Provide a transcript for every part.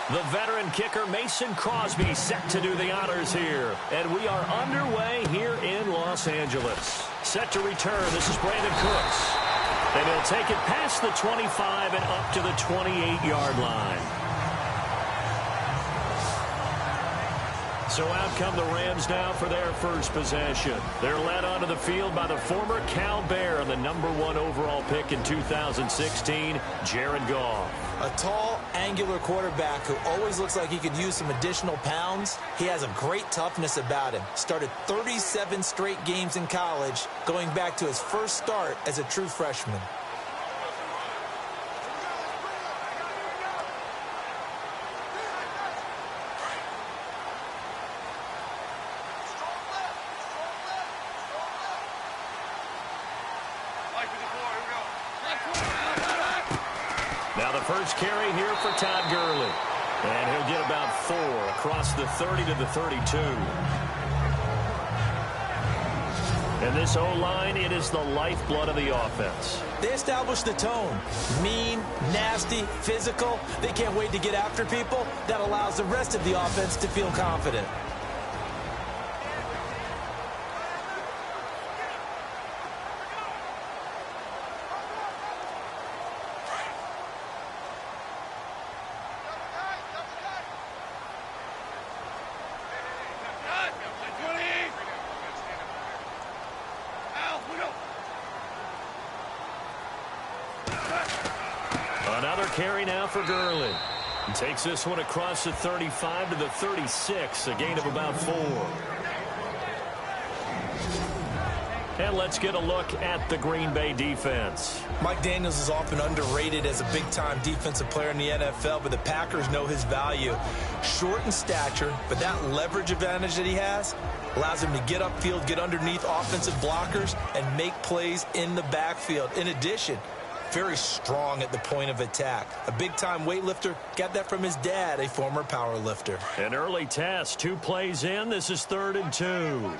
The veteran kicker Mason Crosby set to do the honors here. And we are underway here in Los Angeles. Set to return. This is Brandon Cooks. And he'll take it past the 25 and up to the 28-yard line. So out come the Rams now for their first possession. They're led onto the field by the former Cal Bear and the #1 overall pick in 2016, Jared Goff. A tall, angular quarterback who always looks like he could use some additional pounds. He has a great toughness about him. Started 37 straight games in college, going back to his first start as a true freshman. Now the first carry here for Todd Gurley. And he'll get about 4 across the 30 to the 32. And this O-line, it is the lifeblood of the offense. They establish the tone. Mean, nasty, physical. They can't wait to get after people. That allows the rest of the offense to feel confident. Another carry now for Gurley. He takes this one across the 35 to the 36, a gain of about 4. And let's get a look at the Green Bay defense. Mike Daniels is often underrated as a big-time defensive player in the NFL, but the Packers know his value. Short in stature, but that leverage advantage that he has allows him to get upfield, get underneath offensive blockers, and make plays in the backfield. In addition, very strong at the point of attack. A big-time weightlifter, got that from his dad, a former power lifter. An early test, 2 plays in. This is 3rd and 2.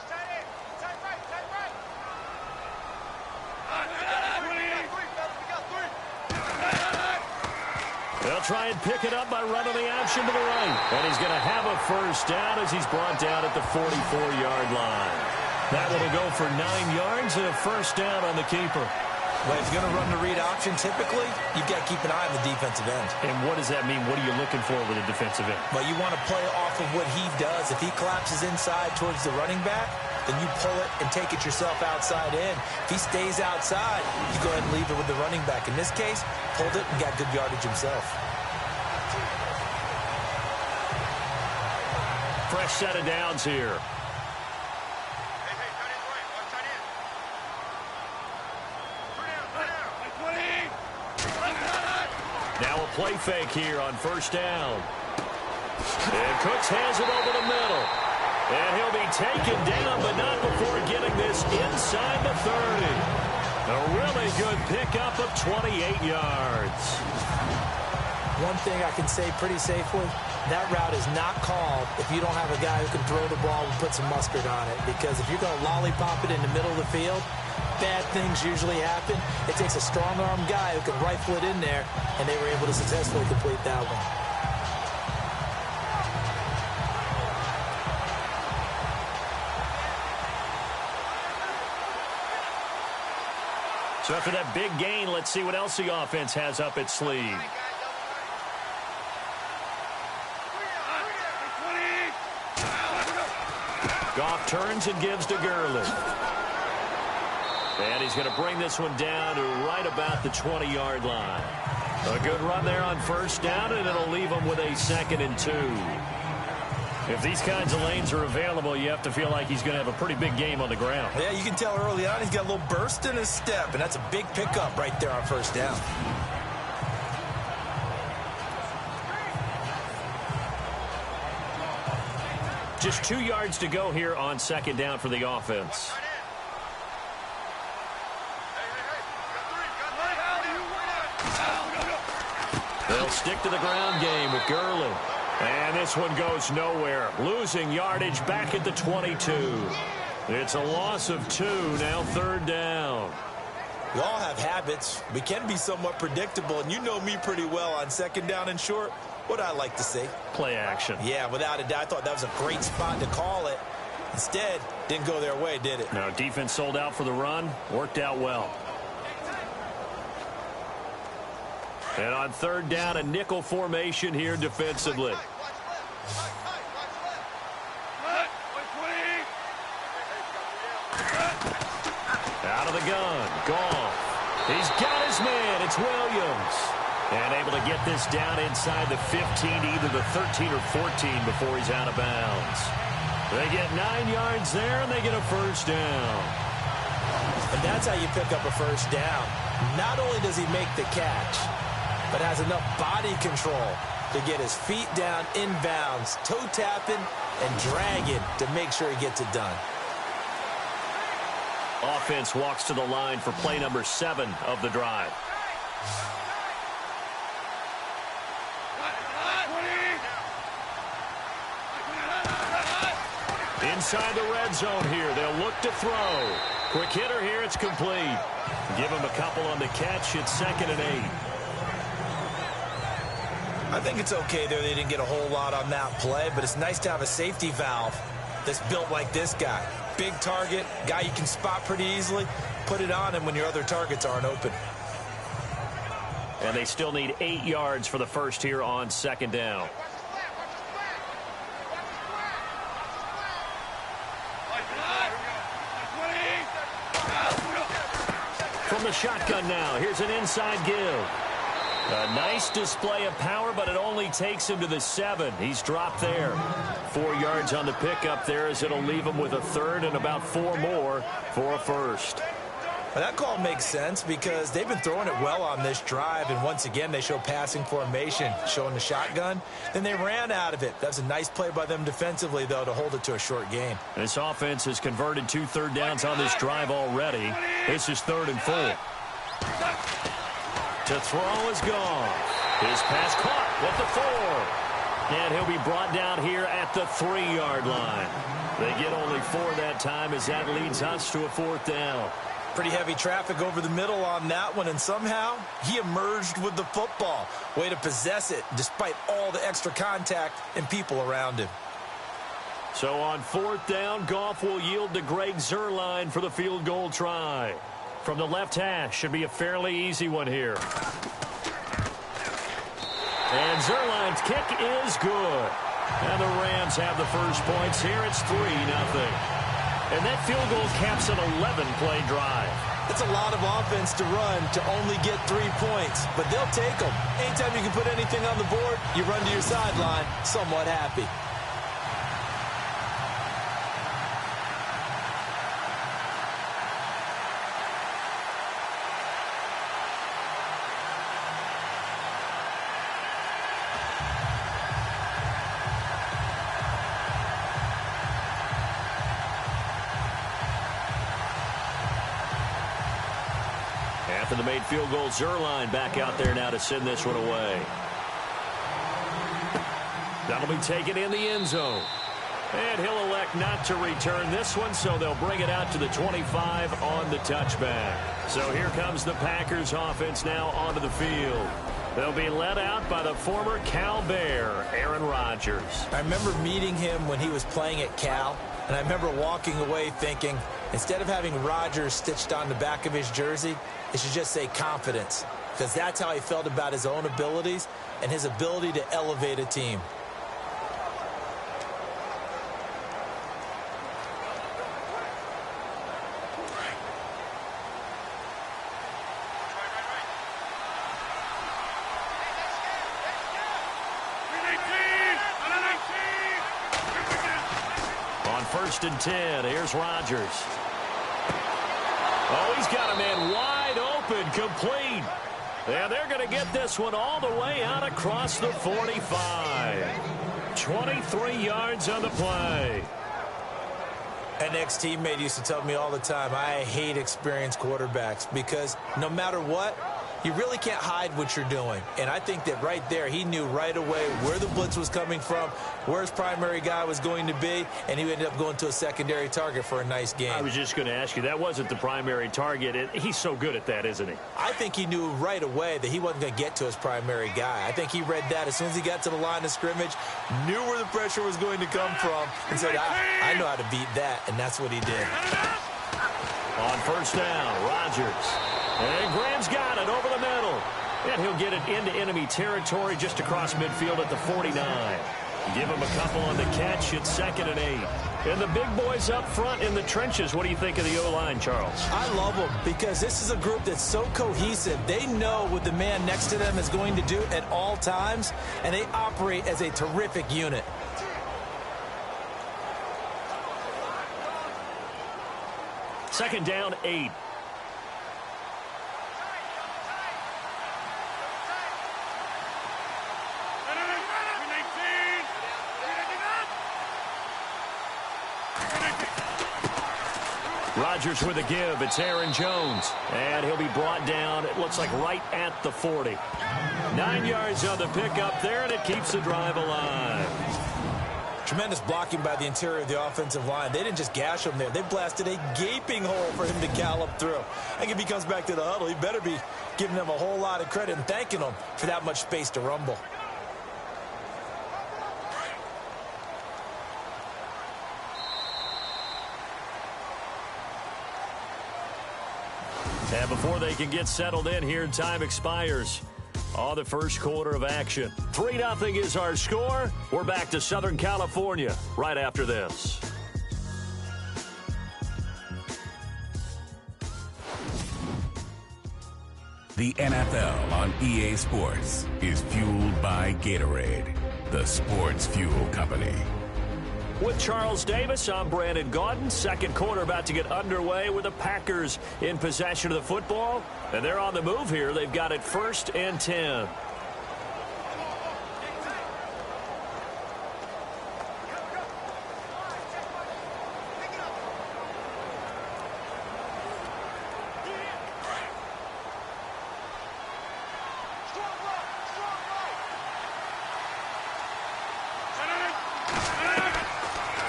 They'll try and pick it up by running the option to the right. And he's going to have a first down as he's brought down at the 44-yard line. That will go for 9 yards and a first down on the keeper. Well, if you're going to run the read option, typically, you've got to keep an eye on the defensive end. And what does that mean? What are you looking for with a defensive end? Well, you want to play off of what he does. If he collapses inside towards the running back, then you pull it and take it yourself outside in. If he stays outside, you go ahead and leave it with the running back. In this case, pulled it and got good yardage himself. Fresh set of downs here. Now a play fake here on first down. And Cooks has it over the middle. And he'll be taken down, but not before getting this inside the 30. A really good pickup of 28 yards. One thing I can say pretty safely, that route is not called if you don't have a guy who can throw the ball and put some mustard on it. Because if you're going to lollipop it in the middle of the field, bad things usually happen. It takes a strong-arm guy who can rifle it in there, and they were able to successfully complete that one. So after that big gain, let's see what else the offense has up its sleeve. Goff turns and gives to Gurley. And he's going to bring this one down to right about the 20-yard line. A good run there on first down, and it'll leave him with a 2nd and 2. If these kinds of lanes are available, you have to feel like he's going to have a pretty big game on the ground. Yeah, you can tell early on he's got a little burst in his step, and that's a big pickup right there on first down. Just 2 yards to go here on 2nd down for the offense. They'll stick to the ground game with Gurley. And this one goes nowhere. Losing yardage back at the 22. It's a loss of 2, now 3rd down. We all have habits. We can be somewhat predictable, and you know me pretty well on 2nd down and short. What I like to see. Play action. Yeah, without a doubt. I thought that was a great spot to call it. Instead, didn't go their way, did it? No, defense sold out for the run. Worked out well. And on third down, a nickel formation here defensively. Out of the gun. Goff. He's got his man. It's Williams. And able to get this down inside the 15, either the 13 or 14 before he's out of bounds. They get 9 yards there, and they get a first down. And that's how you pick up a first down. Not only does he make the catch, but has enough body control to get his feet down inbounds, toe tapping and dragging to make sure he gets it done. Offense walks to the line for play number 7 of the drive. Inside the red zone here. They'll look to throw. Quick hitter here. It's complete. Give him a couple on the catch. It's 2nd and 8. I think it's okay there. They didn't get a whole lot on that play, but it's nice to have a safety valve that's built like this guy. Big target, guy you can spot pretty easily. Put it on him when your other targets aren't open. And they still need 8 yards for the first here on 2nd down. From the shotgun now, here's an inside give. A nice display of power, but it only takes him to the 7. He's dropped there. 4 yards on the pickup there as it'll leave him with a 3rd and about 4 more for a first. Well, that call makes sense because they've been throwing it well on this drive, and once again they show passing formation, showing the shotgun. Then they ran out of it. That was a nice play by them defensively, though, to hold it to a short game. This offense has converted 2 third downs on this drive already. This is 3rd and 4. To throw is gone. His pass caught with the 4. And he'll be brought down here at the 3-yard line. They get only 4 that time as that leads us to a 4th down. Pretty heavy traffic over the middle on that one, and somehow he emerged with the football. Way to possess it despite all the extra contact and people around him. So on 4th down, Goff will yield to Greg Zuerlein for the field goal try. From the left hash, should be a fairly easy one here. And Zuerlein's kick is good. And the Rams have the first points here. It's 3-0. And that field goal caps an 11-play drive. It's a lot of offense to run to only get 3 points, but they'll take them. Anytime you can put anything on the board, you run to your sideline somewhat happy. After the made field goal, Zuerlein back out there now to send this one away. That'll be taken in the end zone. And he'll elect not to return this one, so they'll bring it out to the 25 on the touchback. So here comes the Packers offense now onto the field. They'll be led out by the former Cal Bear, Aaron Rodgers. I remember meeting him when he was playing at Cal, and I remember walking away thinking, instead of having Rodgers stitched on the back of his jersey, it should just say confidence, because that's how he felt about his own abilities and his ability to elevate a team. On 1st and 10, here's Rodgers. Oh, he's got a man wide open, complete. And they're going to get this one all the way out across the 45. 23 yards on the play. An ex-teammate used to tell me all the time, I hate experienced quarterbacks because no matter what, you really can't hide what you're doing. And I think that right there, he knew right away where the blitz was coming from, where his primary guy was going to be, and he ended up going to a secondary target for a nice game. I was just going to ask you, that wasn't the primary target. He's so good at that, isn't he? I think he knew right away that he wasn't going to get to his primary guy. I think he read that as soon as he got to the line of scrimmage, knew where the pressure was going to come from, and said, I know how to beat that, and that's what he did. On first down, Rodgers. And Graham's got it over the middle. And he'll get it into enemy territory just across midfield at the 49. Give him a couple on the catch. It's 2nd and 8. And the big boys up front in the trenches. What do you think of the O-line, Charles? I love them because this is a group that's so cohesive. They know what the man next to them is going to do at all times, and they operate as a terrific unit. Second down, 8. Rodgers with a give. It's Aaron Jones. And he'll be brought down, it looks like, right at the 40. 9 yards on the pickup there, and it keeps the drive alive. Tremendous blocking by the interior of the offensive line. They didn't just gash him there. They blasted a gaping hole for him to gallop through. I think if he comes back to the huddle, he better be giving them a whole lot of credit and thanking them for that much space to rumble. And before they can get settled in here, time expires on the first quarter of action. 3-0 is our score. We're back to Southern California right after this. The NFL on EA Sports is fueled by Gatorade, the sports fuel company. With Charles Davis, I'm Brandon Gaudin. Second quarter about to get underway with the Packers in possession of the football. And they're on the move here. They've got it 1st and 10.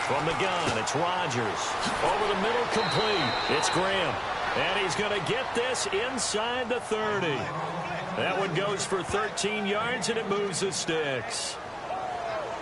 From the gun, it's Rodgers. Over the middle, complete. It's Graham. And he's going to get this inside the 30. That one goes for 13 yards, and it moves the sticks.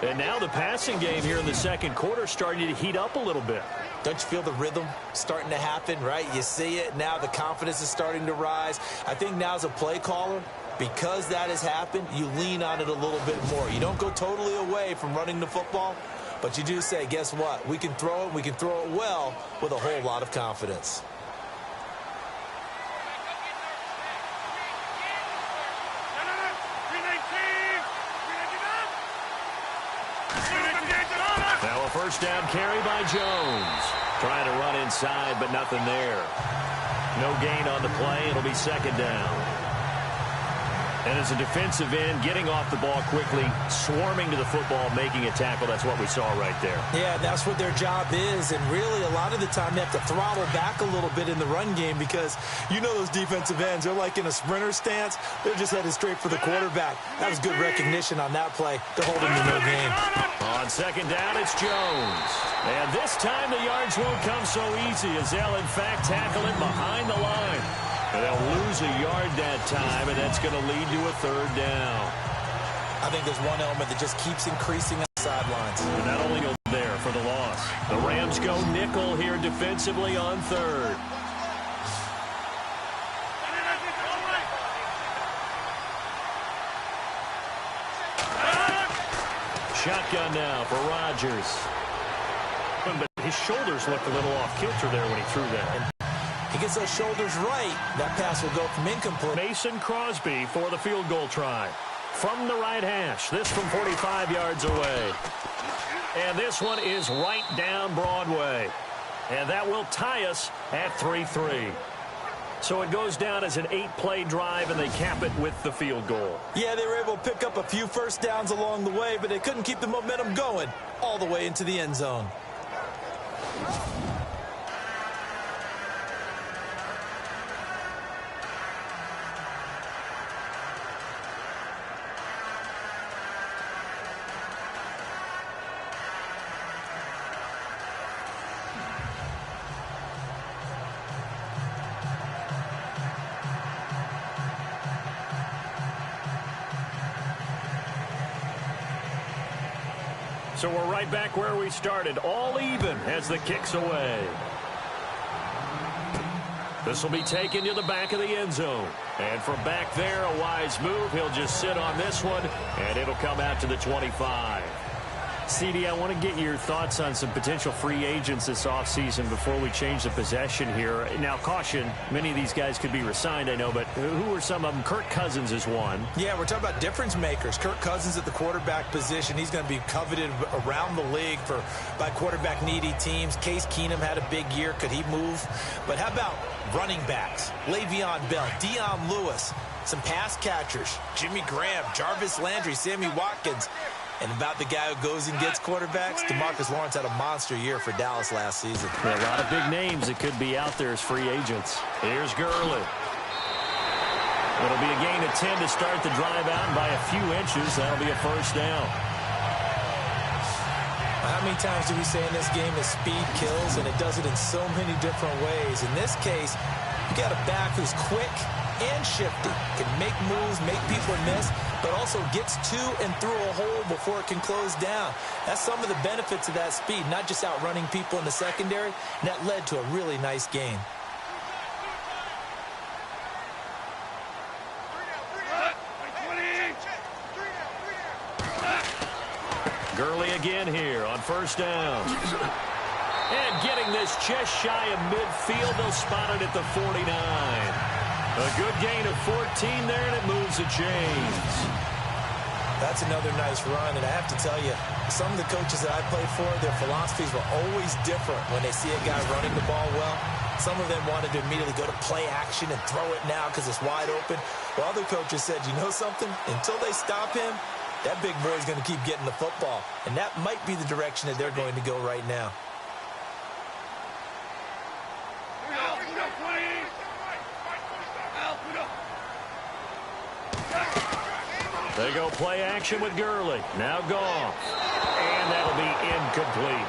And now the passing game here in the second quarter starting to heat up a little bit. Don't you feel the rhythm starting to happen, right? You see it. Now the confidence is starting to rise. I think now as a play caller, because that has happened, you lean on it a little bit more. You don't go totally away from running the football, but you do say, guess what? We can throw it. We can throw it well with a whole lot of confidence. Now a first down carry by Jones. Trying to run inside, but nothing there. No gain on the play. It'll be second down. And as a defensive end, getting off the ball quickly, swarming to the football, making a tackle, that's what we saw right there. Yeah, that's what their job is. And really, a lot of the time, they have to throttle back a little bit in the run game because you know those defensive ends, they're like in a sprinter stance. They're just headed straight for the quarterback. That was good recognition on that play to hold him to no gain. On second down, it's Jones. And this time, the yards won't come so easy as they'll, in fact, tackle him behind the line. And they'll lose a yard that time, and that's going to lead to a third down. I think there's one element that just keeps increasing on the sidelines. And not only there for the loss. The Rams go nickel here defensively on third. Shotgun now for Rodgers. But his shoulders looked a little off kilter there when he threw that. He gets those shoulders right. That pass will go from incomplete. Mason Crosby for the field goal try. From the right hash. This from 45 yards away. And this one is right down Broadway. And that will tie us at 3-3. So it goes down as an 8-play drive, and they cap it with the field goal. Yeah, they were able to pick up a few first downs along the way, but they couldn't keep the momentum going all the way into the end zone. So we're right back where we started, all even as the kick's away. This will be taken to the back of the end zone. And from back there, a wise move. He'll just sit on this one, and it'll come out to the 25. CD, I want to get your thoughts on some potential free agents this offseason before we change the possession here. Now, caution, many of these guys could be re-signed, I know, but who are some of them? Kirk Cousins is one. Yeah, we're talking about difference makers. Kirk Cousins at the quarterback position. He's going to be coveted around the league by quarterback-needy teams. Case Keenum had a big year. Could he move? But how about running backs? Le'Veon Bell, Dion Lewis, some pass catchers, Jimmy Graham, Jarvis Landry, Sammy Watkins. And about the guy who goes and gets quarterbacks, DeMarcus Lawrence had a monster year for Dallas last season. Yeah, a lot of big names that could be out there as free agents. Here's Gurley. It'll be a gain of 10 to start the drive out, and by a few inches, that'll be a first down. How many times do we say in this game that speed kills, and it does it in so many different ways? In this case, you got a back who's quick and shifty, can make moves, make people miss, but also gets to and through a hole before it can close down. That's some of the benefits of that speed, not just outrunning people in the secondary, and that led to a really nice gain. Gurley again here on first down. And getting this just shy of midfield, they'll spot it at the 49. A good gain of 14 there, and it moves the chains. That's another nice run, and I have to tell you, some of the coaches that I played for, their philosophies were always different when they see a guy running the ball well. Some of them wanted to immediately go to play action and throw it now because it's wide open. While other coaches said, you know something? Until they stop him, that big boy's going to keep getting the football. And that might be the direction that they're going to go right now. They go play action with Gurley. Now Goff. And that'll be incomplete.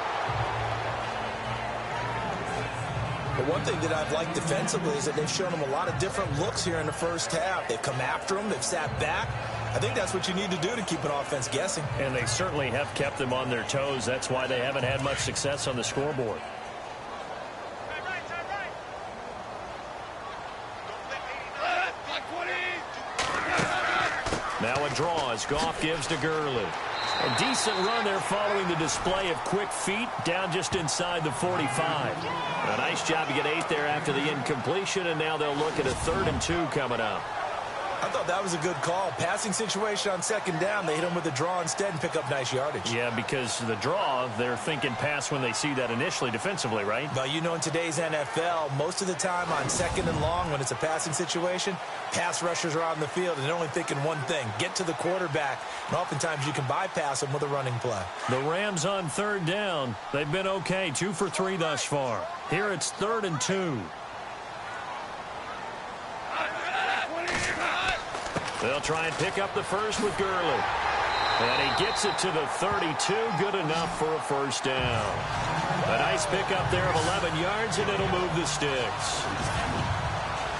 But one thing that I've liked defensively is that they've shown them a lot of different looks here in the first half. They've come after them. They've sat back. I think that's what you need to do to keep an offense guessing. And they certainly have kept them on their toes. That's why they haven't had much success on the scoreboard. Now a draw as Goff gives to Gurley. A decent run there following the display of quick feet down just inside the 45. A nice job to get 8 there after the incompletion, and now they'll look at a 3rd and 2 coming up. I thought that was a good call. Passing situation on second down. They hit him with a draw instead and pick up nice yardage. Yeah, because the draw, they're thinking pass when they see that initially defensively, right? Well, you know, in today's NFL, most of the time on second and long when it's a passing situation, pass rushers are on the field and they're only thinking one thing, get to the quarterback. And oftentimes you can bypass them with a running play. The Rams on 3rd down. They've been okay, 2 for 3 thus far. Here it's 3rd and 2. They'll try and pick up the first with Gurley. And he gets it to the 32. Good enough for a first down. A nice pickup there of 11 yards, and it'll move the sticks.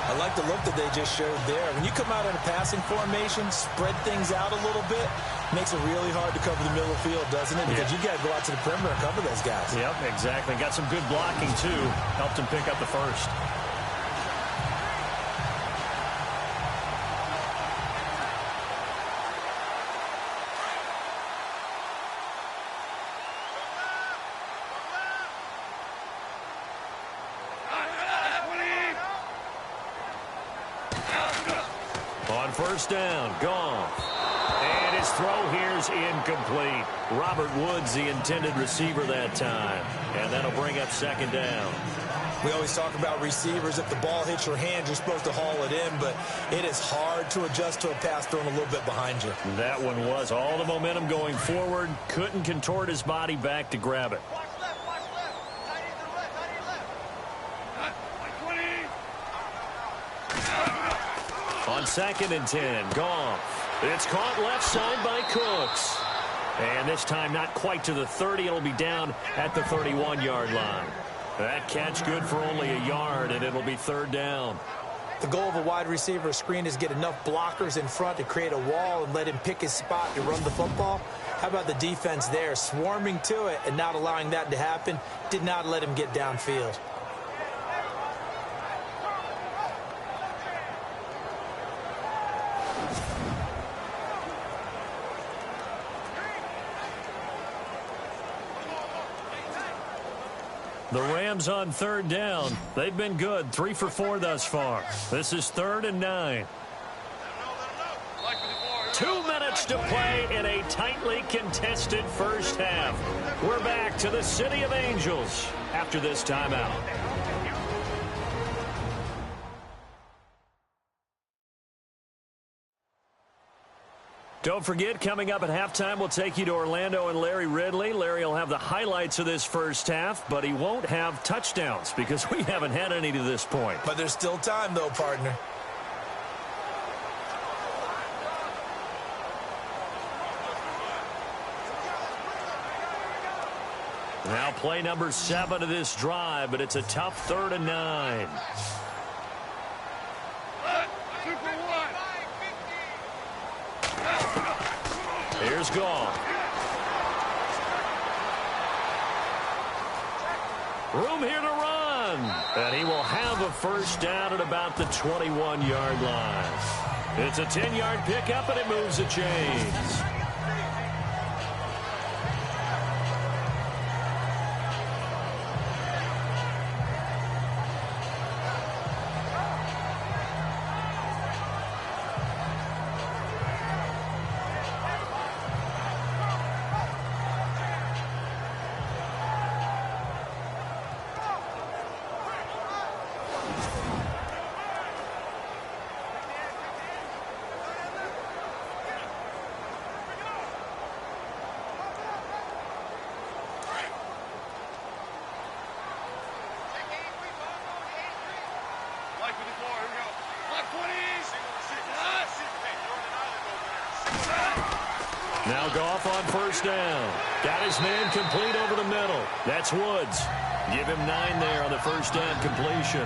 I like the look that they just showed there. When you come out in a passing formation, spread things out a little bit, makes it really hard to cover the middle of the field, doesn't it? Because you got to go out to the perimeter and cover those guys. Yep, exactly. Got some good blocking, too. Helped him pick up the first. On first down, Goff. And his throw here is incomplete. Robert Woods, the intended receiver that time. And that'll bring up 2nd down. We always talk about receivers. If the ball hits your hand, you're supposed to haul it in, but it is hard to adjust to a pass thrown a little bit behind you. That one was all the momentum going forward. Couldn't contort his body back to grab it. On 2nd and 10, Goff. It's caught left side by Cooks. And this time not quite to the 30. It'll be down at the 31-yard line. That catch good for only a yard, and it'll be 3rd down. The goal of a wide receiver screen is get enough blockers in front to create a wall and let him pick his spot to run the football. How about the defense there, swarming to it and not allowing that to happen? Did not let him get downfield. The Rams on third down. They've been good, 3 for 4 thus far. This is 3rd and 9. 2 minutes to play in a tightly contested first half. We're back to the City of Angels after this timeout. Don't forget, coming up at halftime, we'll take you to Orlando and Larry Ridley. Larry will have the highlights of this first half, but he won't have touchdowns because we haven't had any to this point. But there's still time, though, partner. Now play number 7 of this drive, but it's a tough 3rd and 9. Here's Goff. Room here to run. And he will have a first down at about the 21-yard line. It's a 10-yard pickup, and it moves the chains. Now Goff on first down. Got his man complete over the middle. That's Woods. Give him 9 there on the first down completion.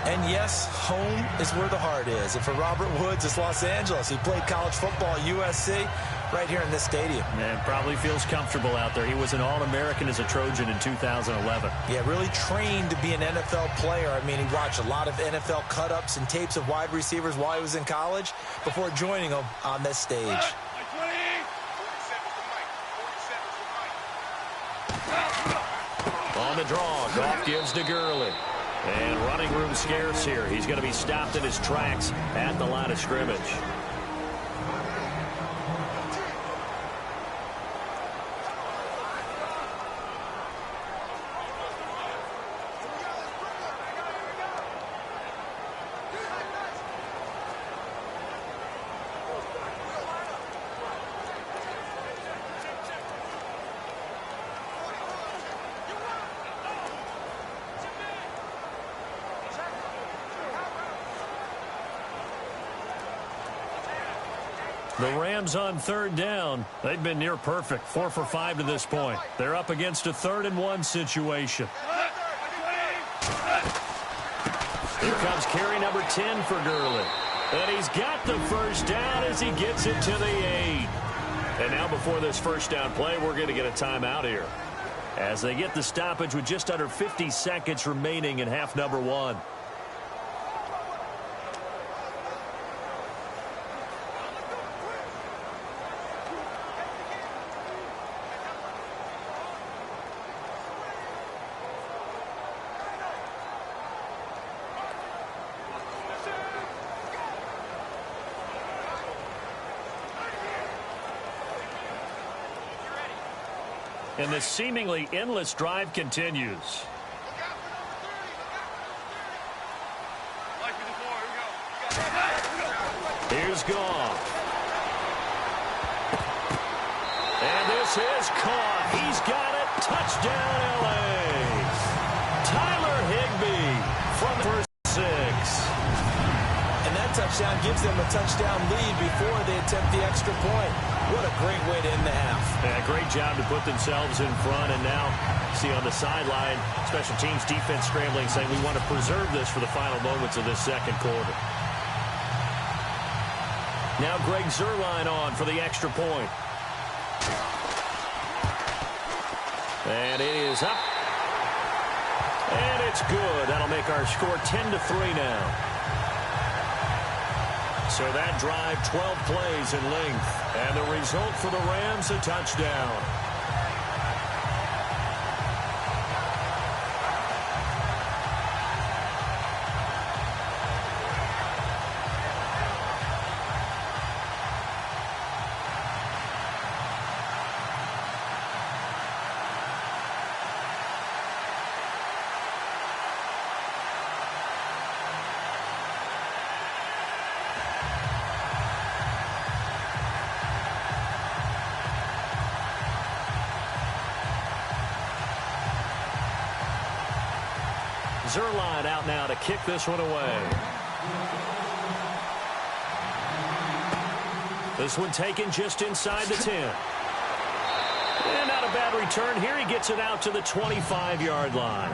And yes, home is where the heart is. And for Robert Woods, it's Los Angeles. He played college football at USC right here in this stadium. And probably feels comfortable out there. He was an All-American as a Trojan in 2011. Yeah, really trained to be an NFL player. I mean, he watched a lot of NFL cut-ups and tapes of wide receivers while he was in college before joining them on this stage. On the draw, Goff gives to Gurley. And running room scarce here. He's going to be stopped in his tracks at the line of scrimmage. The Rams on third down. They've been near perfect, 4 for 5 to this point. They're up against a 3rd and 1 situation. Here comes carry number 10 for Gurley. And he's got the first down as he gets it to the 8. And now before this first down play, we're going to get a timeout here, as they get the stoppage with just under 50 seconds remaining in half number 1. And this seemingly endless drive continues. Here's Goff. And this is caught. He's got it. Touchdown, L.A. Tyler Higbee from the first 6. And that touchdown gives them a touchdown lead before they attempt the extra point. What a great way to end the half. Yeah, great job to put themselves in front, and now See on the sideline, special teams defense scrambling, saying we want to preserve this for the final moments of this second quarter. Now Greg Zuerlein on for the extra point. And it is up. And it's good. That'll make our score 10-3 now. So that drive, 12 plays in length. And the result for the Rams, a touchdown. Zuerlein out now to kick this one away. This one taken just inside the 10. And not a bad return here. He gets it out to the 25-yard line.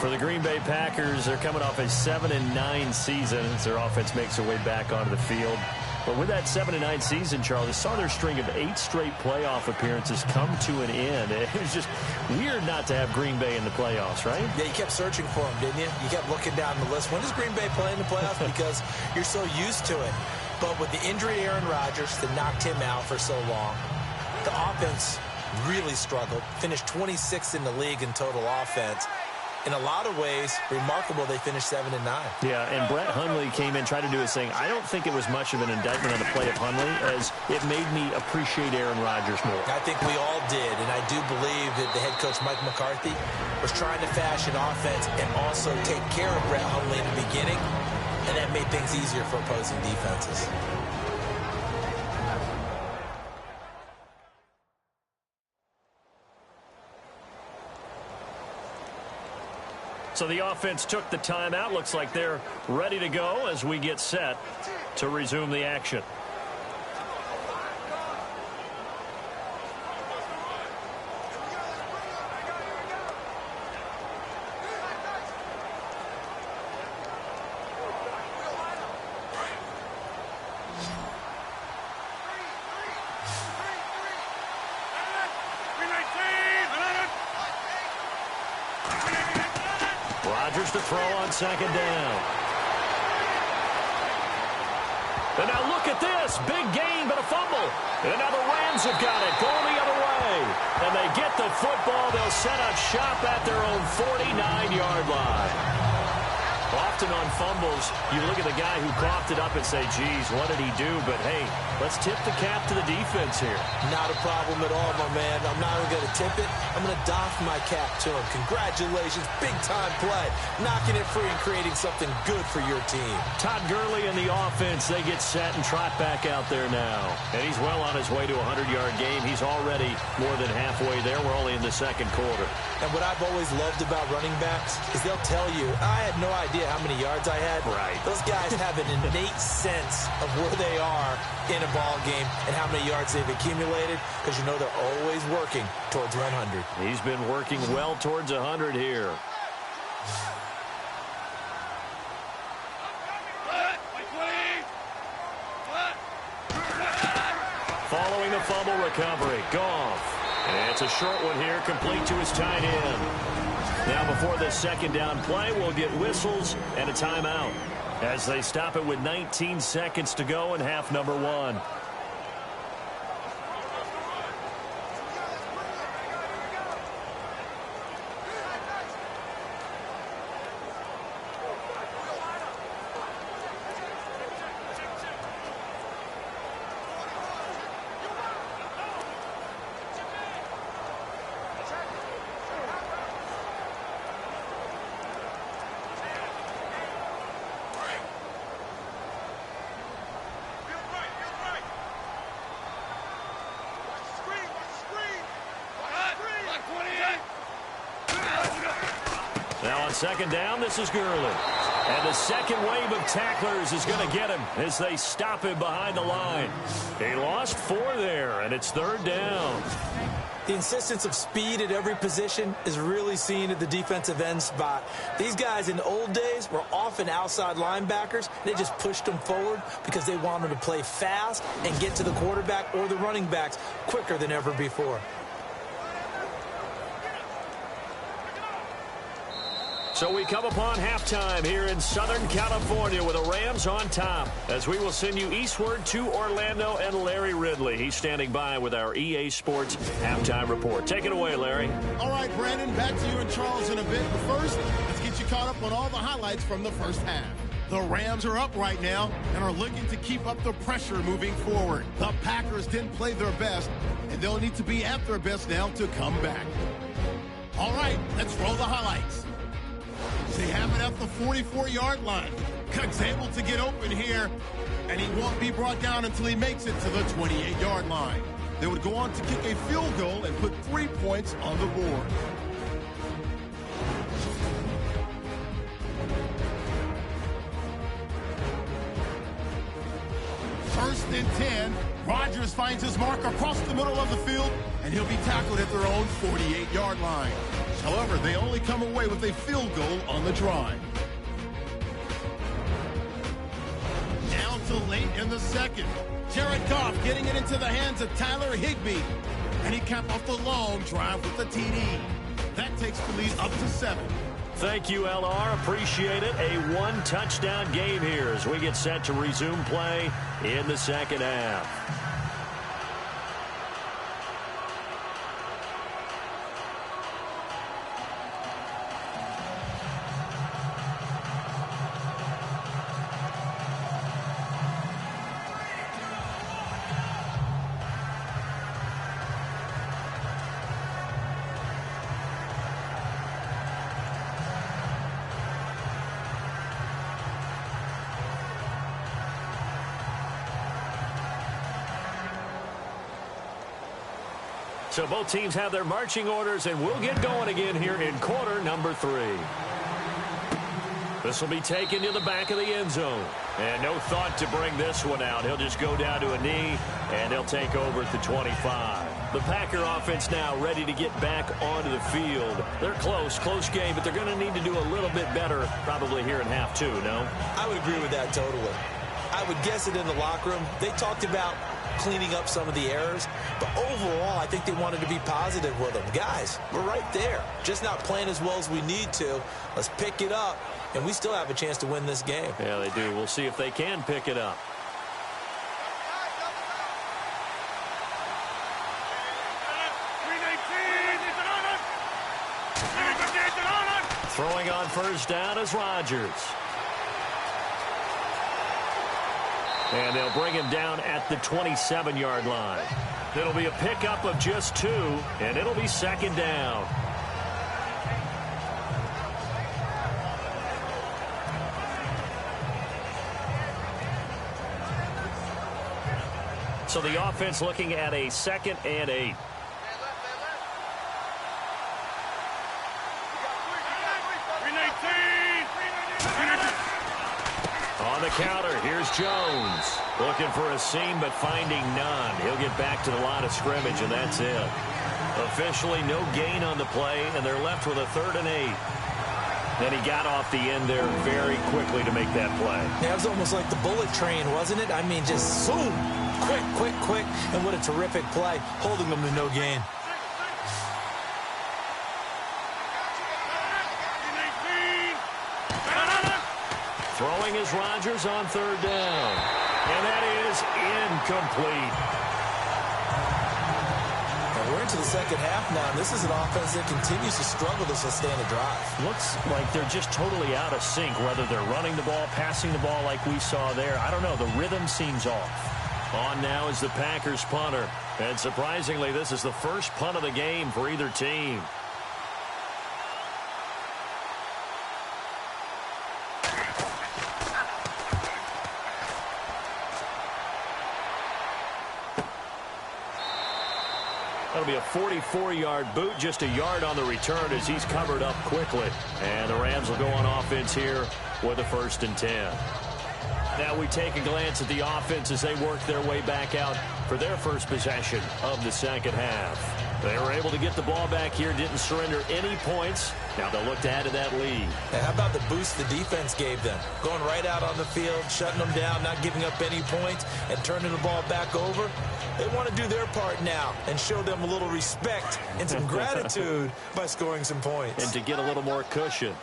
For the Green Bay Packers, they're coming off a 7-9 season as their offense makes their way back onto the field. But with that 7-9 season, Charles, they saw their string of 8 straight playoff appearances come to an end. It was just weird not to have Green Bay in the playoffs, right? Yeah, you kept searching for them, didn't you? You kept looking down the list. When does Green Bay play in the playoffs? Because you're so used to it. But with the injury to Aaron Rodgers that knocked him out for so long, the offense really struggled. Finished 26th in the league in total offense. In a lot of ways, remarkable they finished 7-9. Yeah, and Brett Hundley came in, tried to do his thing. I don't think it was much of an indictment on the play of Hundley, as it made me appreciate Aaron Rodgers more. I think we all did, and I do believe that the head coach, Mike McCarthy, was trying to fashion offense and also take care of Brett Hundley in the beginning, and that made things easier for opposing defenses. So the offense took the timeout. Looks like they're ready to go as we get set to resume the action. Rodgers to throw on second down. And now look at this. Big gain, but a fumble. And now the Rams have got it. Going the other way. And they get the football. They'll set up shop at their own 49-yard line. Often on fumbles, you look at the guy who coughed it up and say, geez, what did he do? But, hey, let's tip the cap to the defense here. Not a problem at all, my man. I'm not even going to tip it. I'm going to doff my cap to him. Congratulations. Big-time play. Knocking it free and creating something good for your team. Todd Gurley and the offense, they get set and trot back out there now. And he's well on his way to a 100-yard game. He's already more than halfway there. We're only in the second quarter. And what I've always loved about running backs is they'll tell you, I had no idea how many yards I had. Right. Those guys have an innate sense of where they are in a ball game and how many yards they've accumulated, because you know they're always working towards 100. He's been working well towards 100 here. Following the fumble recovery, Goff. And it's a short one here, complete to his tight end. Now before the second down play, we'll get whistles and a timeout as they stop it with 19 seconds to go in half number 1. Now on second down, this is Gurley. And the second wave of tacklers is going to get him as they stop him behind the line. He lost 4 there, and it's 3rd down. The insistence of speed at every position is really seen at the defensive end spot. These guys in the old days were often outside linebackers. They just pushed them forward because they wanted to play fast and get to the quarterback or the running backs quicker than ever before. So we come upon halftime here in Southern California with the Rams on top, as we will send you eastward to Orlando and Larry Ridley. He's standing by with our EA Sports halftime report. Take it away, Larry. All right, Brandon, back to you and Charles in a bit. But first, let's get you caught up on all the highlights from the first half. The Rams are up right now and are looking to keep up the pressure moving forward. The Packers didn't play their best, and they'll need to be at their best now to come back. All right, let's roll the highlights. They have it at the 44-yard line. Cook's able to get open here, and he won't be brought down until he makes it to the 28-yard line. They would go on to kick a field goal and put 3 points on the board. First and 10. Rodgers finds his mark across the middle of the field, and he'll be tackled at their own 48-yard line. However, they only come away with a field goal on the drive. Down to late in the second. Jared Goff getting it into the hands of Tyler Higbee. And he capped off the long drive with the TD. That takes the lead up to 7. Thank you, LR. Appreciate it. A 1-touchdown game here as we get set to resume play in the second half. So both teams have their marching orders, and we'll get going again here in quarter number 3. This will be taken to the back of the end zone. And no thought to bring this one out. He'll just go down to a knee, and he'll take over at the 25. The Packer offense now ready to get back onto the field. They're close game, but they're going to need to do a little bit better probably here in half 2, no? I would agree with that totally. I would guess it in the locker room. They talked about cleaning up some of the errors, but overall I think they wanted to be positive with them. Guys, we're right there, just not playing as well as we need to. Let's pick it up, and we still have a chance to win this game. Yeah, they do. We'll see if they can pick it up. Throwing on first down is Rodgers. And they'll bring him down at the 27-yard line. It'll be a pickup of just 2, and it'll be second down. So the offense looking at a 2nd and 8. On the counter, here's Jones. Looking for a seam, but finding none. He'll get back to the line of scrimmage, and that's it. Officially no gain on the play, and they're left with a 3rd and 8. And he got off the end there very quickly to make that play. Yeah, it was almost like the bullet train, wasn't it? I mean, just zoom. Quick. And what a terrific play, holding them to no gain. Throwing is Rodgers on 3rd down. And that is incomplete. And we're into the second half now, and this is an offense that continues to struggle to sustain a drive. Looks like they're just totally out of sync, whether they're running the ball, passing the ball like we saw there. I don't know. The rhythm seems off. On now is the Packers punter. And surprisingly, this is the first punt of the game for either team. That'll be a 44-yard boot, just a yard on the return as he's covered up quickly. And the Rams will go on offense here with a 1st and 10. Now we take a glance at the offense as they work their way back out for their first possession of the second half. They were able to get the ball back here, didn't surrender any points. Now they'll look to add to that lead. Now, how about the boost the defense gave them? Going right out on the field, shutting them down, not giving up any points, and turning the ball back over. They want to do their part now and show them a little respect and some gratitude by scoring some points. And to get a little more cushion.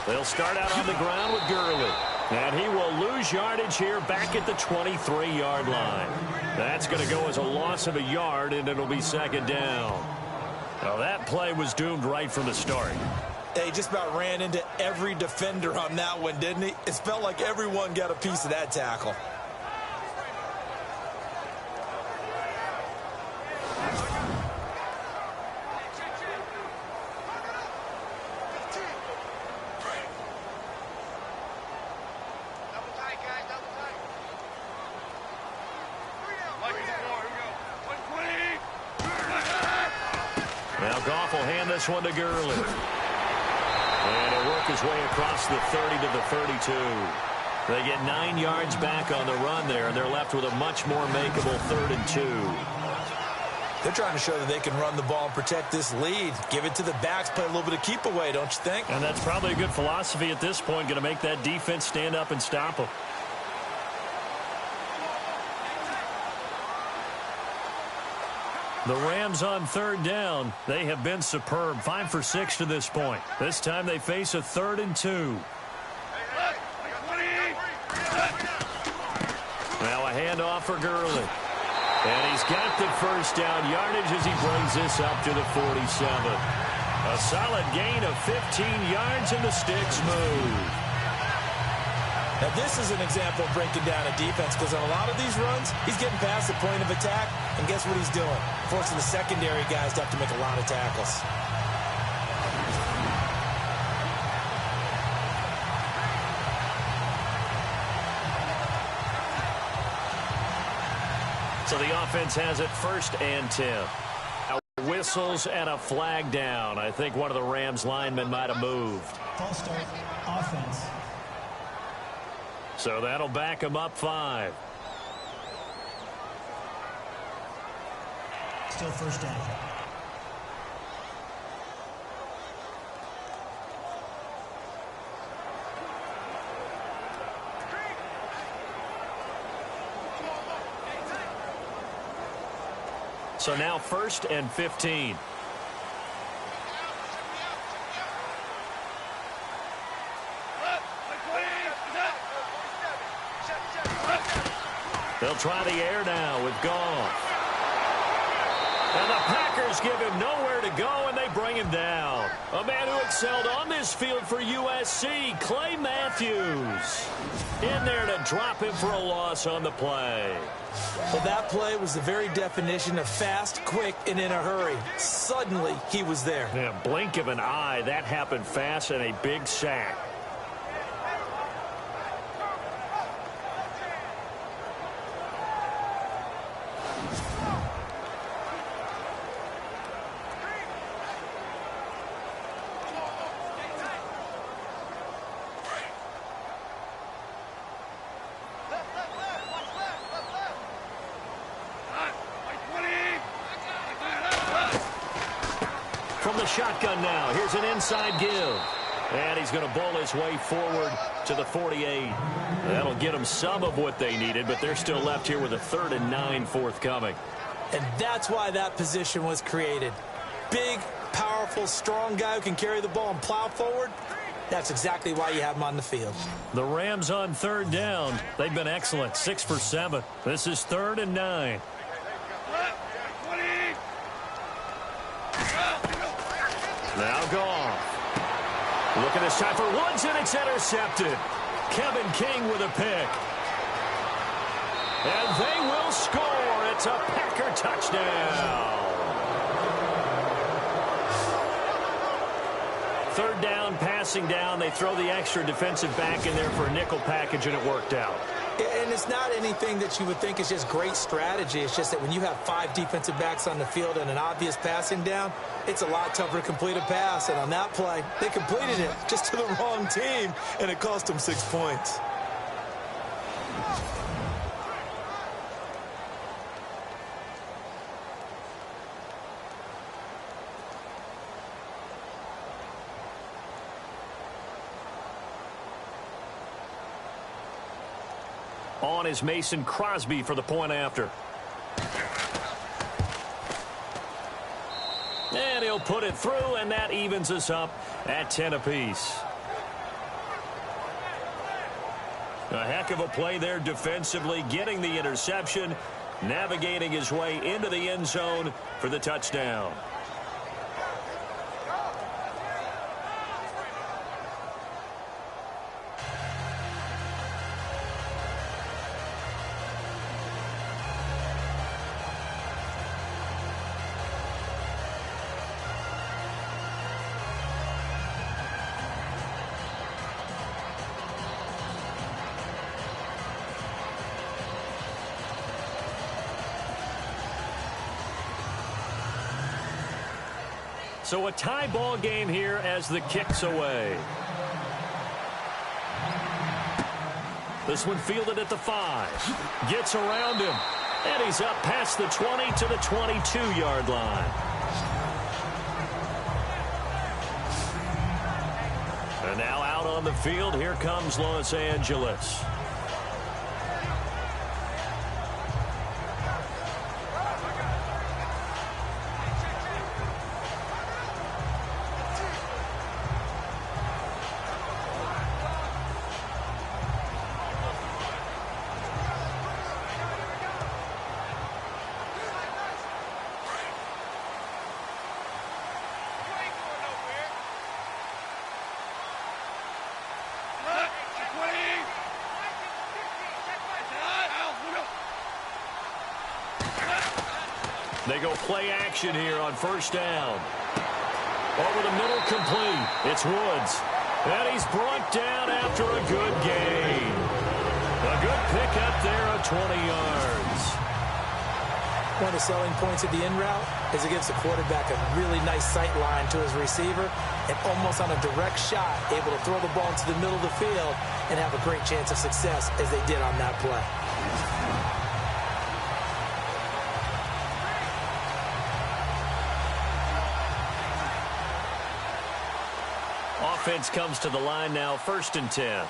They'll start out on the ground with Gurley. And he will lose yardage here back at the 23-yard line. That's going to go as a loss of a yard, and it'll be 2nd down. Now, that play was doomed right from the start. He just about ran into every defender on that one, didn't he? It felt like everyone got a piece of that tackle. This one to Gurley. And he'll work his way across the 30 to the 32. They get 9 yards back on the run there, and they're left with a much more makeable 3rd and 2. They're trying to show that they can run the ball and protect this lead. Give it to the backs, play a little bit of keep away, don't you think? And that's probably a good philosophy at this point, going to make that defense stand up and stop them. The Rams on 3rd down. They have been superb. 5 for 6 to this point. This time they face a 3rd and 2. Now a handoff for Gurley. And he's got the 1st down yardage as he brings this up to the 47. A solid gain of 15 yards, and the sticks move. Now, this is an example of breaking down a defense, because on a lot of these runs, he's getting past the point of attack, and guess what he's doing? Forcing the secondary guys to have to make a lot of tackles. So the offense has it 1st and 10. Now, whistles and a flag down. I think one of the Rams linemen might have moved. False start, offense. So that'll back him up 5. Still 1st down. So now 1st and 15. They'll try the air now with Goff. And the Packers give him nowhere to go, and they bring him down. A man who excelled on this field for USC, Clay Matthews. In there to drop him for a loss on the play. Well, that play was the very definition of fast, quick, and in a hurry. Suddenly, he was there. Yeah, blink of an eye, that happened fast, and a big sack. From the shotgun now, here's an inside give. And he's going to bowl his way forward to the 48. That'll get them some of what they needed, but they're still left here with a 3rd and 9 forthcoming. And that's why that position was created. Big, powerful, strong guy who can carry the ball and plow forward. That's exactly why you have him on the field. The Rams on 3rd down. They've been excellent, 6 for 7. This is 3rd and 9. Now Goff. Looking this time for Woods, and it's intercepted. Kevin King with a pick. And they will score. It's a Packer touchdown. 3rd down, passing down. They throw the extra defensive back in there for a nickel package, and it worked out. And it's not anything that you would think is just great strategy. It's just that when you have 5 defensive backs on the field and an obvious passing down, it's a lot tougher to complete a pass. And on that play, they completed it just to the wrong team, and it cost them 6 points. On is Mason Crosby for the point after. And he'll put it through, and that evens us up at 10 apiece. A heck of a play there defensively, getting the interception, navigating his way into the end zone for the touchdown. So a tie ball game here as the kick's away. This one fielded at the 5. Gets around him. And he's up past the 20 to the 22-yard line. And now out on the field, here comes Los Angeles. They go play action here on first down. Over the middle, complete. It's Woods. And he's brought down after a good gain. A good pickup there of 20 yards. One of the selling points of the in route is it gives the quarterback a really nice sight line to his receiver and almost on a direct shot able to throw the ball into the middle of the field and have a great chance of success as they did on that play. Offense comes to the line now, 1st and 10.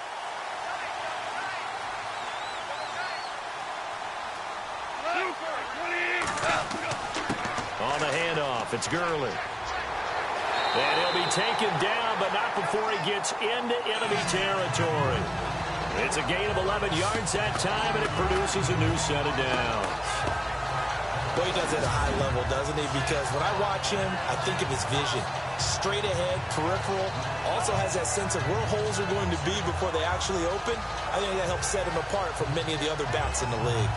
On the handoff, it's Gurley. And he'll be taken down, but not before he gets into enemy territory. It's a gain of 11 yards that time, and it produces a new set of downs. Well, he does it at a high level, doesn't he? Because when I watch him, I think of his vision. Straight ahead, peripheral, also has that sense of where holes are going to be before they actually open. I think that helps set him apart from many of the other backs in the league.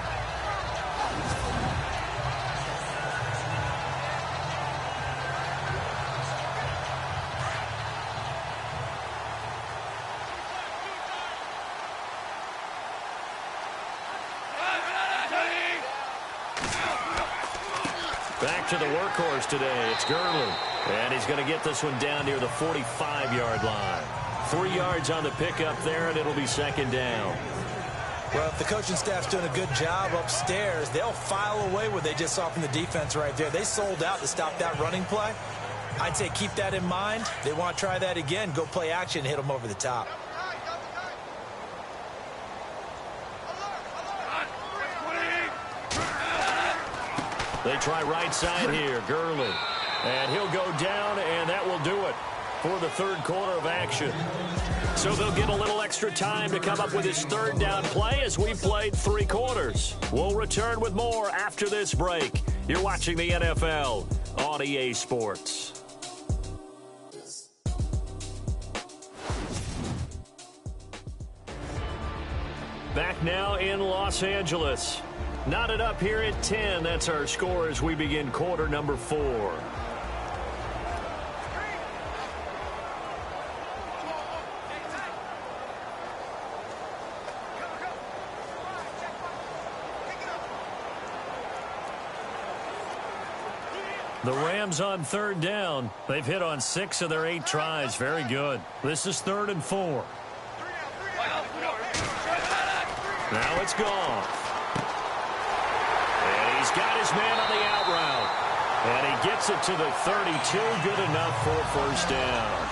Back to the workhorse today. It's Gurley. And he's going to get this one down near the 45-yard line. 3 yards on the pickup there, and it'll be 2nd down. Well, if the coaching staff's doing a good job upstairs, they'll file away what they just saw from the defense right there. They sold out to stop that running play. I'd say keep that in mind. They want to try that again. Go play action and hit them over the top. They try right side here, Gurley. And he'll go down, and that will do it for the 3rd quarter of action. So they'll get a little extra time to come up with his 3rd down play as we played 3 quarters. We'll return with more after this break. You're watching the NFL on EA Sports. Back now in Los Angeles. Knotted up here at 10. That's our score as we begin quarter number 4. The Rams on third down. They've hit on 6 of their 8 tries. Very good. This is 3rd and 4. Now it's Goff. And he's got his man on the out route. And he gets it to the 32. Good enough for a first down.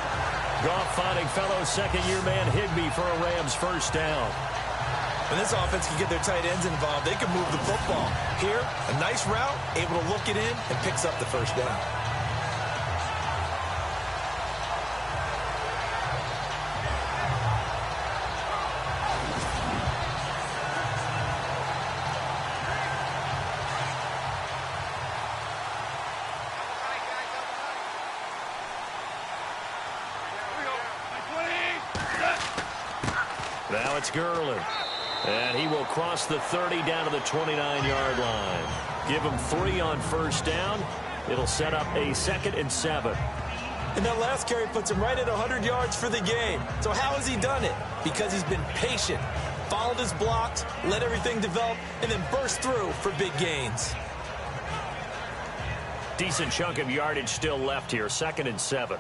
Goff finding fellow second-year man Higbee for a Rams first down. When this offense can get their tight ends involved, they can move the football. Here, a nice route, able to look it in, and picks up the first down. Now it's Gurley. And he will cross the 30 down to the 29-yard line. Give him 3 on first down. It'll set up a 2nd and 7. And that last carry puts him right at 100 yards for the game. So how has he done it? Because he's been patient, followed his blocks, let everything develop, and then burst through for big gains. Decent chunk of yardage still left here. 2nd and 7.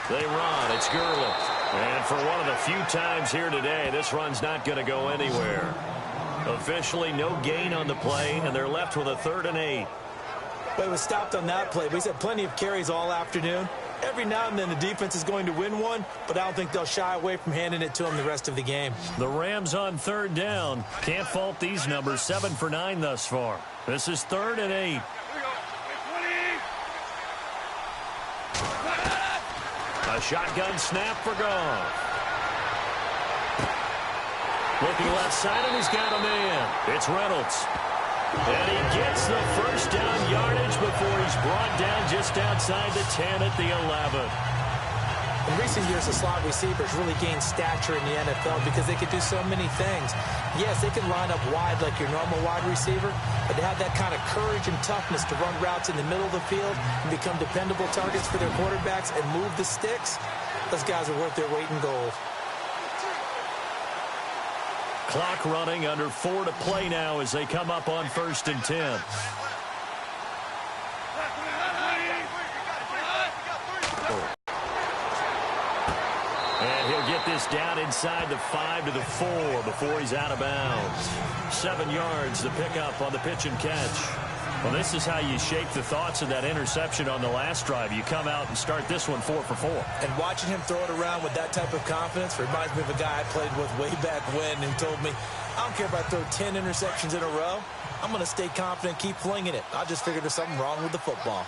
They run. It's Gurley. And for one of the few times here today, this run's not going to go anywhere. Officially, no gain on the play, and they're left with a 3rd and 8. But he was stopped on that play. But he's had plenty of carries all afternoon. Every now and then the defense is going to win one, but I don't think they'll shy away from handing it to him the rest of the game. The Rams on third down. Can't fault these numbers. 7 for 9 thus far. This is 3rd and 8. A shotgun snap for Goff. Looking left side, and he's got a man. It's Reynolds. And he gets the first down yardage before he's brought down just outside the 10 at the 11. In recent years, the slot receivers really gained stature in the NFL because they could do so many things. Yes, they can line up wide like your normal wide receiver, but they have that kind of courage and toughness to run routes in the middle of the field and become dependable targets for their quarterbacks and move the sticks. Those guys are worth their weight in gold. Clock running, under 4 to play now as they come up on 1st and 10. And he'll get this down inside the 5 to the 4 before he's out of bounds. 7 yards to pick up on the pitch and catch. Well, this is how you shape the thoughts of that interception on the last drive. You come out and start this one 4 for 4. And watching him throw it around with that type of confidence reminds me of a guy I played with way back when who told me, I don't care if I throw 10 interceptions in a row. I'm going to stay confident, keep flinging it. I just figured there's something wrong with the football.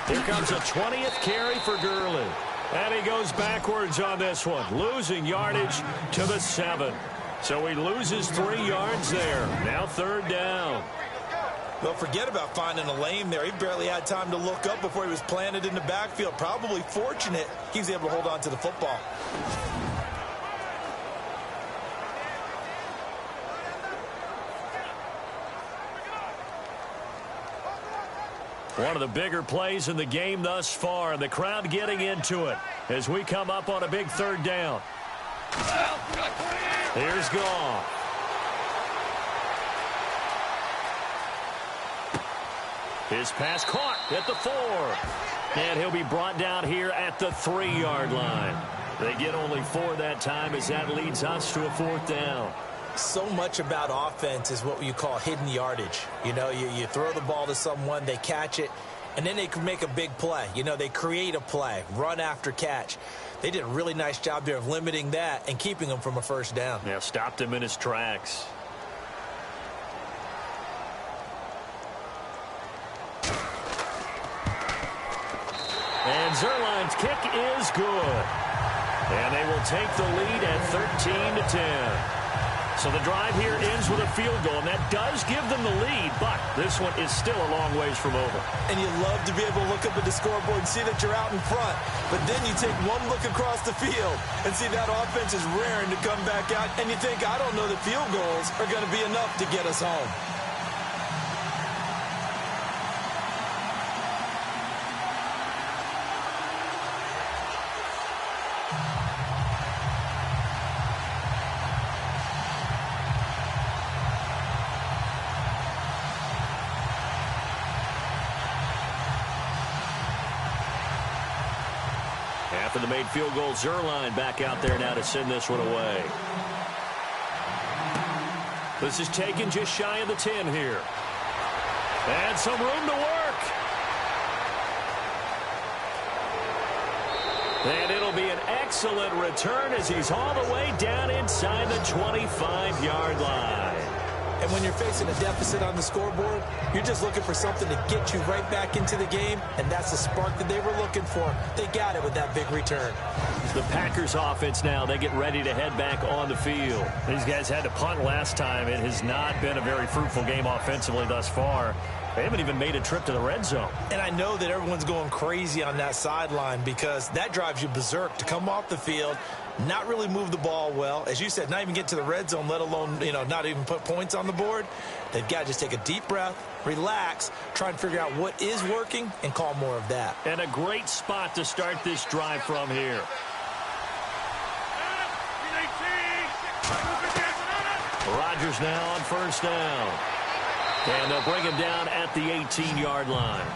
Here comes a 20th carry for Gurley. And he goes backwards on this one, losing yardage to the 7. So he loses 3 yards there. Now 3rd down. Well, forget about finding a lane there. He barely had time to look up before he was planted in the backfield. Probably fortunate he was able to hold on to the football. One of the bigger plays in the game thus far. The crowd getting into it as we come up on a big 3rd down. Here's Goff. His pass caught at the 4. And he'll be brought down here at the 3-yard line. They get only 4 that time as that leads us to a 4th down. So much about offense is what you call hidden yardage. You know, you throw the ball to someone, they catch it, and then they can make a big play. You know, they create a play, run after catch. They did a really nice job there of limiting that and keeping him from a first down. Yeah, stopped him in his tracks. And Zerline's kick is good. And they will take the lead at 13-10. So the drive here ends with a field goal, and that does give them the lead, but this one is still a long ways from over. And you love to be able to look up at the scoreboard and see that you're out in front. But then you take one look across the field and see that offense is raring to come back out, and you think, I don't know that field goals are going to be enough to get us home. After the made field goal, Zerline back out there now to send this one away. This is taken just shy of the 10 here. And some room to work. And it'll be an excellent return as he's all the way down inside the 25-yard line. And when you're facing a deficit on the scoreboard, you're just looking for something to get you right back into the game, and that's the spark that they were looking for. They got it with that big return. The Packers offense now, they get ready to head back on the field. These guys had to punt last time. It has not been a very fruitful game offensively thus far. They haven't even made a trip to the red zone. And I know that everyone's going crazy on that sideline because that drives you berserk to come off the field, not really move the ball well. As you said, not even get to the red zone, let alone, not even put points on the board. They've got to just take a deep breath, relax, try and figure out what is working and call more of that. And a great spot to start this drive from here. Rodgers now on first down. And they'll bring him down at the 18-yard line.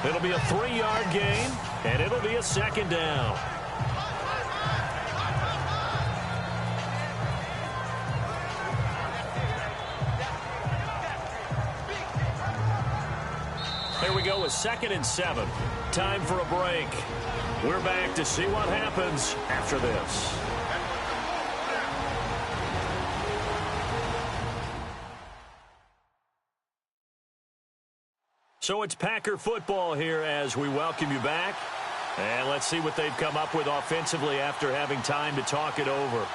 It'll be a 3-yard gain, and it'll be a second down. Here we go with 2nd and 7. Time for a break. We're back to see what happens after this. So it's Packer football here as we welcome you back. And let's see what they've come up with offensively after having time to talk it over.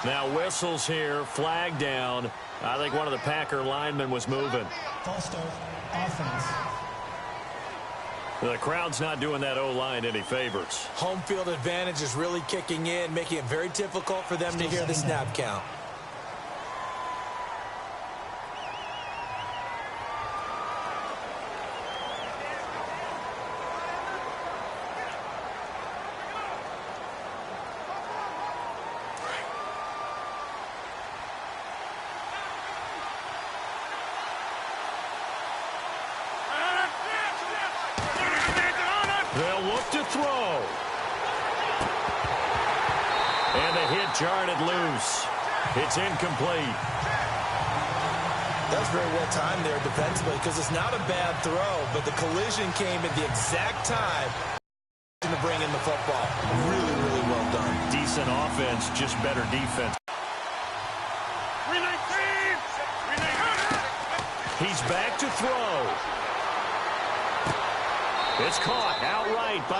Now whistles here, flag down. I think one of the Packer linemen was moving. False start, offense. The crowd's not doing that O-line any favors. Home field advantage is really kicking in, making it very difficult for them to hear the snap count. They'll look to throw. And the hit jarred it loose. It's incomplete. That's very well timed there defensively because it's not a bad throw, but the collision came at the exact time to bring in the football. Really, really well done. Decent offense, just better defense. He's back to throw. It's caught outright by